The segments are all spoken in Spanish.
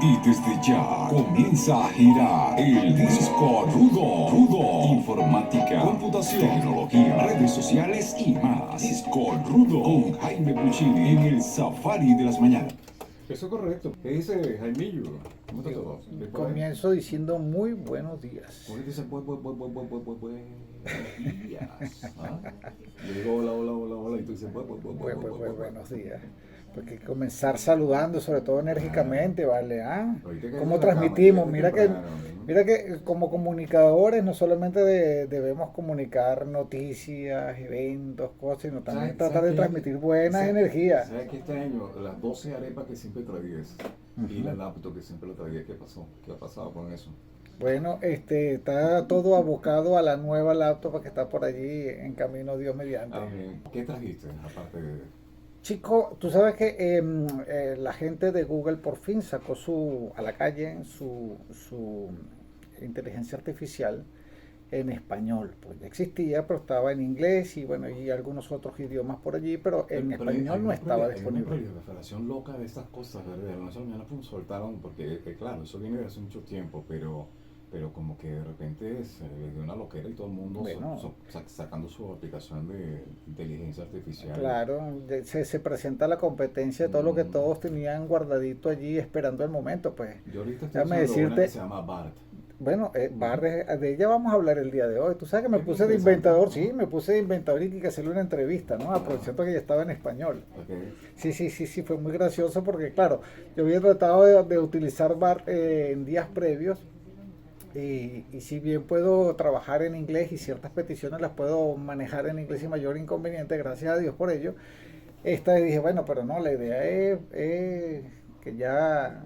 Y desde ya comienza a girar el disco rudo. Informática, computación, tecnología, redes sociales y más. Disco rudo con Jaime Puccini en el Safari de las mañanas. Eso es correcto. ¿Qué dice Jaimillo? ¿Cómo está todo? Comienzo diciendo muy buenos días. ¿Cómo le dice buenos días? ¿Ah? Yo digo hola, y tú dices Buenos días. Porque hay que comenzar saludando, sobre todo enérgicamente, ¿vale? Ahorita que ¿Cómo en la cama, transmitimos? temprano, ¿no? Mira que como comunicadores no solamente debemos comunicar noticias, eventos, cosas, sino también tratar de transmitir buenas energías. ¿Sabes que este año las 12 arepas que siempre traías y la laptop que siempre lo traías, qué pasó? ¿Qué ha pasado con eso? Bueno, está todo abocado a la nueva laptop que está por allí en camino, Dios mediante. Amén. ¿Qué trajiste aparte de...? Chico, tú sabes que la gente de Google por fin sacó a la calle su inteligencia artificial en español. Pues ya existía, pero estaba en inglés y bueno, y algunos otros idiomas por allí, pero en español no estaba disponible. Hay una proliferación loca de estas cosas, ¿verdad? No sé, mañana soltaron, porque claro, eso viene de hace mucho tiempo, pero como que de repente se le dio una loquera y todo el mundo Bueno, sacando su aplicación de inteligencia artificial. claro, se presenta la competencia de todo lo que todos tenían guardadito allí esperando el momento, pues. Yo ahorita estoy Déjame usando una decirte, que se llama BART. bueno, de ella vamos a hablar el día de hoy. Tú sabes que me Es puse de interesante. inventador, sí, me puse de inventador y que hacerle una entrevista, ¿no? Aprovechando que ya estaba en español. Okay. Sí, fue muy gracioso porque, claro, yo había tratado de utilizar BART en días previos y si bien puedo trabajar en inglés y ciertas peticiones las puedo manejar en inglés sin mayor inconveniente, gracias a Dios por ello, esta dije, bueno, pero no, la idea es que ya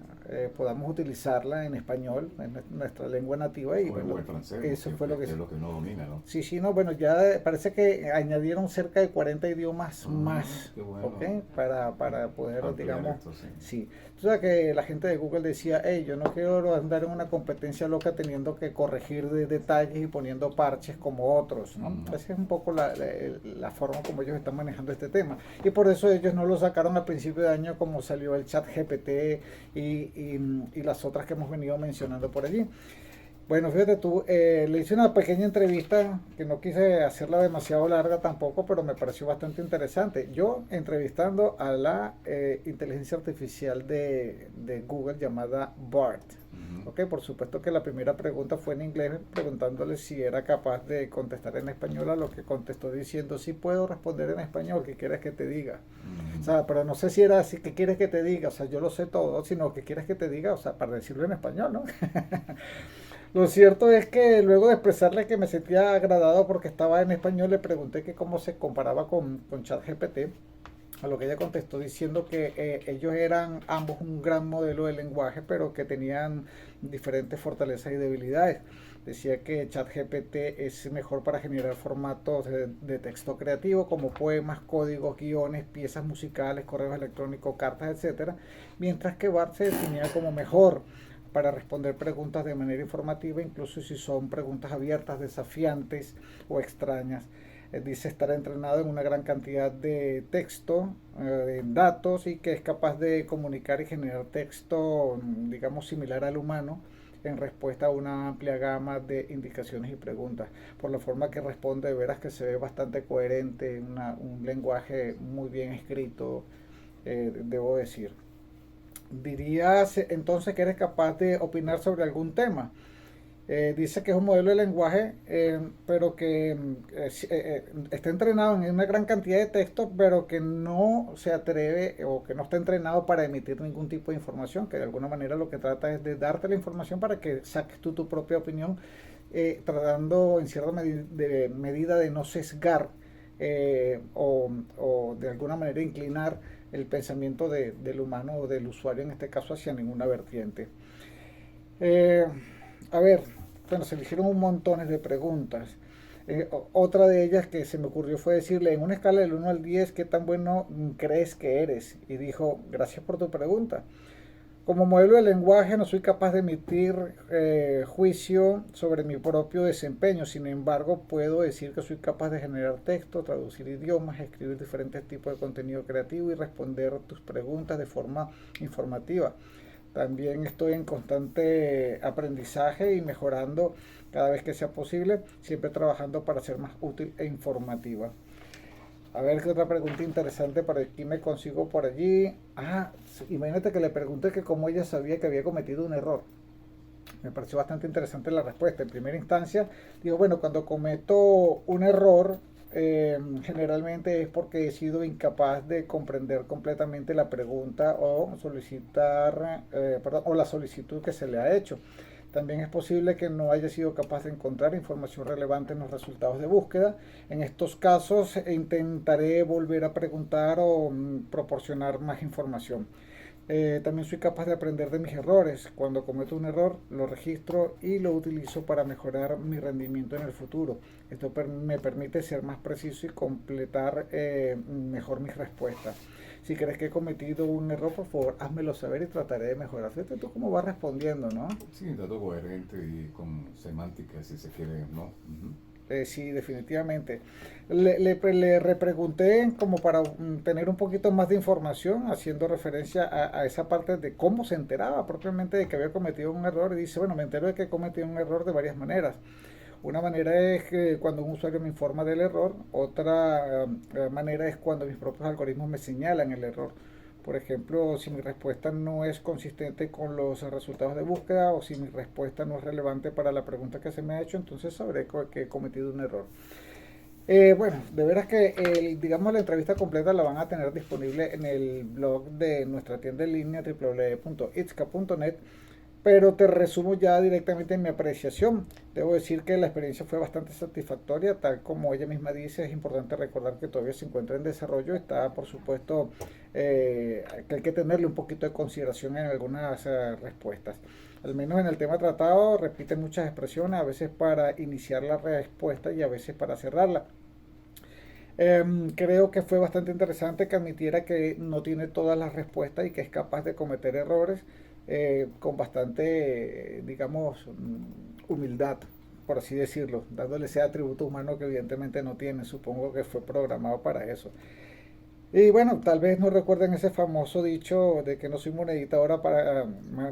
podamos utilizarla en español, en nuestra lengua nativa y O bueno, el francés, eso fue lo que... es lo que uno domina, ¿no? Sí, no, bueno, ya parece que añadieron cerca de 40 idiomas más, Qué bueno. ¿ok? Para poder, Ampliar digamos, esto, sí. sí. Tú sabes que la gente de Google decía, hey, yo no quiero andar en una competencia loca teniendo que corregir detalles y poniendo parches como otros, ¿no? Esa es un poco la forma como ellos están manejando este tema. Y por eso ellos no lo sacaron a principio de año como salió el chat GPT y las otras que hemos venido mencionando por allí. Bueno, fíjate tú, le hice una pequeña entrevista que no quise hacerla demasiado larga tampoco, pero me pareció bastante interesante. Yo entrevistando a la inteligencia artificial de Google llamada BART. Ok, por supuesto que la primera pregunta fue en inglés, preguntándole si era capaz de contestar en español, a lo que contestó diciendo, sí puedo responder en español, ¿qué quieres que te diga? O sea, pero no sé si era así, ¿qué quieres que te diga? O sea, yo lo sé todo, sino ¿qué quieres que te diga? O sea, para decirlo en español, ¿no? Lo cierto es que luego de expresarle que me sentía agradado porque estaba en español, le pregunté que cómo se comparaba con ChatGPT, a lo que ella contestó diciendo que ellos eran ambos un gran modelo de lenguaje, pero que tenían diferentes fortalezas y debilidades. Decía que ChatGPT es mejor para generar formatos de texto creativo como poemas, códigos, guiones, piezas musicales, correos electrónicos, cartas, etcétera, mientras que BART se definía como mejor para responder preguntas de manera informativa, incluso si son preguntas abiertas, desafiantes o extrañas. Dice estar entrenado en una gran cantidad de texto, en datos, y que es capaz de comunicar y generar texto, digamos, similar al humano, en respuesta a una amplia gama de indicaciones y preguntas. Por la forma que responde, de veras que se ve bastante coherente, un lenguaje muy bien escrito, debo decir. ¿Dirías entonces que eres capaz de opinar sobre algún tema? Dice que es un modelo de lenguaje, pero que está entrenado en una gran cantidad de textos, pero que no se atreve o que no está entrenado para emitir ningún tipo de información, que de alguna manera lo que trata es de darte la información para que saques tú tu propia opinión, tratando en cierta medida de no sesgar o de alguna manera inclinar el pensamiento del humano o del usuario en este caso hacia ninguna vertiente. Eh, a ver, bueno, se le hicieron un montón de preguntas. Otra de ellas que se me ocurrió fue decirle, en una escala del 1 al 10, ¿qué tan bueno crees que eres? Y dijo, gracias por tu pregunta. Como modelo de lenguaje no soy capaz de emitir juicio sobre mi propio desempeño, sin embargo puedo decir que soy capaz de generar texto, traducir idiomas, escribir diferentes tipos de contenido creativo y responder tus preguntas de forma informativa. También estoy en constante aprendizaje y mejorando cada vez que sea posible, siempre trabajando para ser más útil e informativa. A ver qué otra pregunta interesante por aquí me consigo por allí. Imagínate que le pregunté que cómo ella sabía que había cometido un error. Me pareció bastante interesante la respuesta. En primera instancia, digo, bueno, cuando cometo un error, generalmente es porque he sido incapaz de comprender completamente la pregunta o o la solicitud que se le ha hecho. También es posible que no haya sido capaz de encontrar información relevante en los resultados de búsqueda. En estos casos intentaré volver a preguntar o proporcionar más información. También soy capaz de aprender de mis errores. Cuando cometo un error, lo registro y lo utilizo para mejorar mi rendimiento en el futuro. Esto me permite ser más preciso y completar mejor mis respuestas. Si crees que he cometido un error, por favor, házmelo saber y trataré de mejorar. Fíjate tú cómo vas respondiendo, ¿no? Sí, un dato coherente y con semántica, si se quiere, ¿no? Ujú. Sí, definitivamente. Le repregunté como para tener un poquito más de información, haciendo referencia a esa parte de cómo se enteraba propiamente de que había cometido un error. Y dice, bueno, me entero de que he cometido un error de varias maneras. Una manera es que cuando un usuario me informa del error, otra manera es cuando mis propios algoritmos me señalan el error. Por ejemplo, si mi respuesta no es consistente con los resultados de búsqueda o si mi respuesta no es relevante para la pregunta que se me ha hecho, entonces sabré que he cometido un error. Bueno, de veras que digamos la entrevista completa la van a tener disponible en el blog de nuestra tienda en línea www.itzca.net, pero te resumo ya directamente en mi apreciación. Debo decir que la experiencia fue bastante satisfactoria, tal como ella misma dice. Es importante recordar que todavía se encuentra en desarrollo. Está, por supuesto, que hay que tenerle un poquito de consideración en algunas respuestas. Al menos en el tema tratado, repite muchas expresiones, a veces para iniciar la respuesta y a veces para cerrarla. Creo que fue bastante interesante que admitiera que no tiene todas las respuestas y que es capaz de cometer errores con bastante, digamos, humildad, por así decirlo, dándole ese atributo humano que evidentemente no tiene. Supongo que fue programado para eso. Y bueno, tal vez no recuerden ese famoso dicho de que no soy monedita,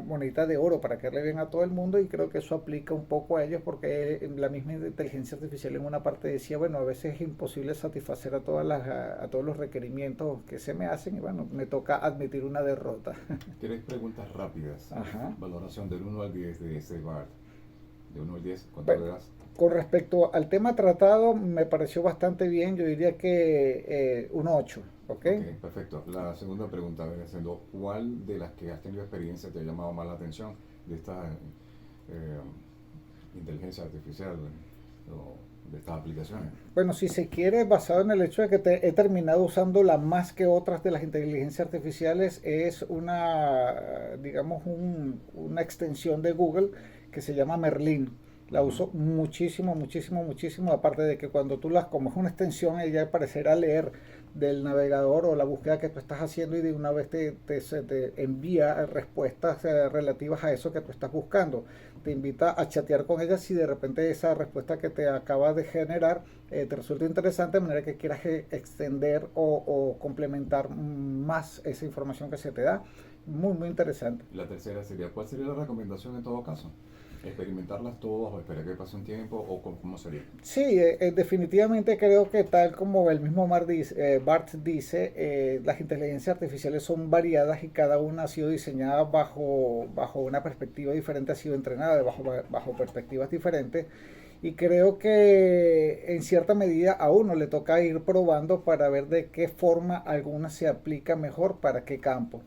monedita de oro para caerle bien a todo el mundo, y creo que eso aplica un poco a ellos porque la misma inteligencia artificial en una parte decía, bueno, a veces es imposible satisfacer a todos los requerimientos que se me hacen y bueno, me toca admitir una derrota. ¿Quieres preguntas rápidas? Ajá. Valoración del 1 al 10 de ese BART. De 1 al 10, ¿cuánto Bueno, le das? con respecto al tema tratado, me pareció bastante bien, yo diría que un 8, ¿ok? Ok, perfecto. La segunda pregunta viene siendo, ¿cuál de las que has tenido experiencia te ha llamado más la atención de esta inteligencia artificial o de estas aplicaciones? Bueno, si se quiere, basado en el hecho de que he terminado usándola más que otras de las inteligencias artificiales, es digamos, una extensión de Google que se llama Merlin. La uso muchísimo, muchísimo, muchísimo. Aparte de que cuando tú como es una extensión, ella parecerá leer del navegador o la búsqueda que tú estás haciendo y de una vez te envía respuestas relativas a eso que tú estás buscando. Te invita a chatear con ella si de repente esa respuesta que te acaba de generar te resulta interesante, de manera que quieras extender o complementar más esa información que se te da. Muy, muy interesante. La tercera sería, ¿cuál sería la recomendación en todo caso? ¿Experimentarlas todas o esperar que pase un tiempo o cómo sería? Sí, definitivamente creo que tal como el mismo Bart dice, las inteligencias artificiales son variadas y cada una ha sido diseñada bajo una perspectiva diferente, ha sido entrenada bajo perspectivas diferentes. Y creo que en cierta medida a uno le toca ir probando para ver de qué forma alguna se aplica mejor para qué campo.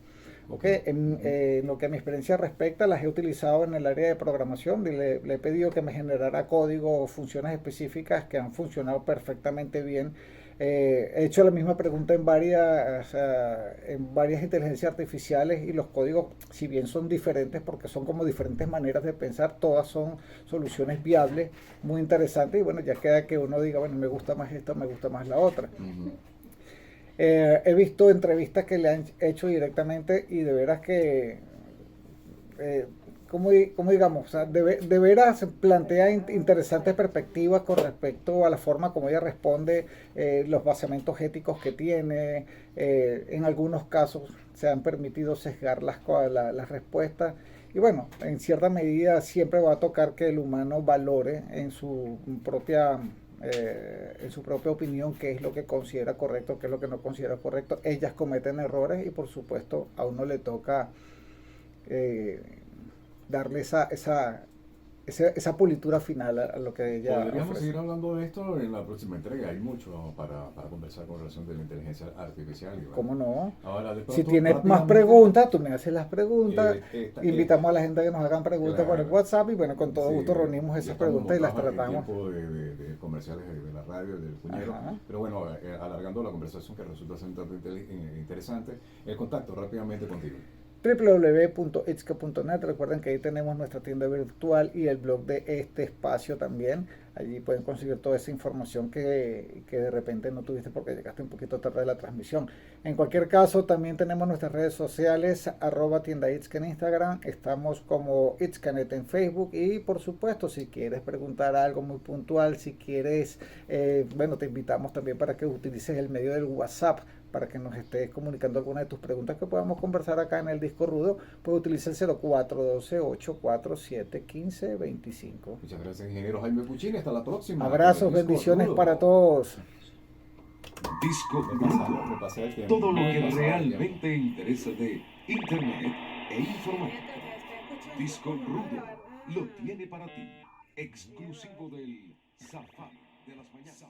Okay. En lo que a mi experiencia respecta, las he utilizado en el área de programación. Le he pedido que me generara código o funciones específicas que han funcionado perfectamente bien. He hecho la misma pregunta en varias inteligencias artificiales y los códigos, si bien son diferentes porque son como diferentes maneras de pensar, todas son soluciones viables, muy interesantes. Y bueno, ya queda que uno diga, bueno, me gusta más esta, me gusta más la otra. He visto entrevistas que le han hecho directamente y de veras que como digamos, o sea, de veras plantea interesantes perspectivas con respecto a la forma como ella responde, los baseamentos éticos que tiene. En algunos casos se han permitido sesgar las respuestas. Y bueno, en cierta medida siempre va a tocar que el humano valore en su propia opinión qué es lo que considera correcto, qué es lo que no considera correcto. Ellas cometen errores y por supuesto a uno le toca eh, darle esa pulitura final a lo que ella Podríamos ofrece. seguir hablando de esto en la próxima entrega. Hay mucho para conversar con relación de la inteligencia artificial. Y bueno, ¿Cómo no? ahora de Si pronto tienes más rápidamente, preguntas, tú me haces las preguntas. esta, Invitamos a la gente a que nos hagan preguntas por el claro, WhatsApp y bueno, con todo sí, gusto reunimos ya esas estamos preguntas y las montados en tratamos. tiempo de comerciales de la radio, del puñero, Ajá. pero bueno, alargando la conversación que resulta ser un tanto interesante, el contacto rápidamente contigo. www.itzca.net. Recuerden que ahí tenemos nuestra tienda virtual y el blog de este espacio también. Allí pueden conseguir toda esa información que de repente no tuviste porque llegaste un poquito tarde de la transmisión. En cualquier caso, también tenemos nuestras redes sociales, @tienda Itzca en Instagram, estamos como Itzcanet en Facebook y por supuesto, si quieres preguntar algo muy puntual, si quieres, bueno, te invitamos también para que utilices el medio del WhatsApp para que nos estés comunicando alguna de tus preguntas que podamos conversar acá en el disco rudo. Puedes utilizar el 0412-847-1525. Muchas gracias, ingeniero Jaime Puccini. Hasta la próxima. Abrazos, bendiciones para todos. Disco Me Rudo. pasé el tiempo. Todo lo Me que pasé el tiempo. realmente interesa de Internet e informática. Disco Rudo lo tiene para ti. Exclusivo del Safari de las mañanas.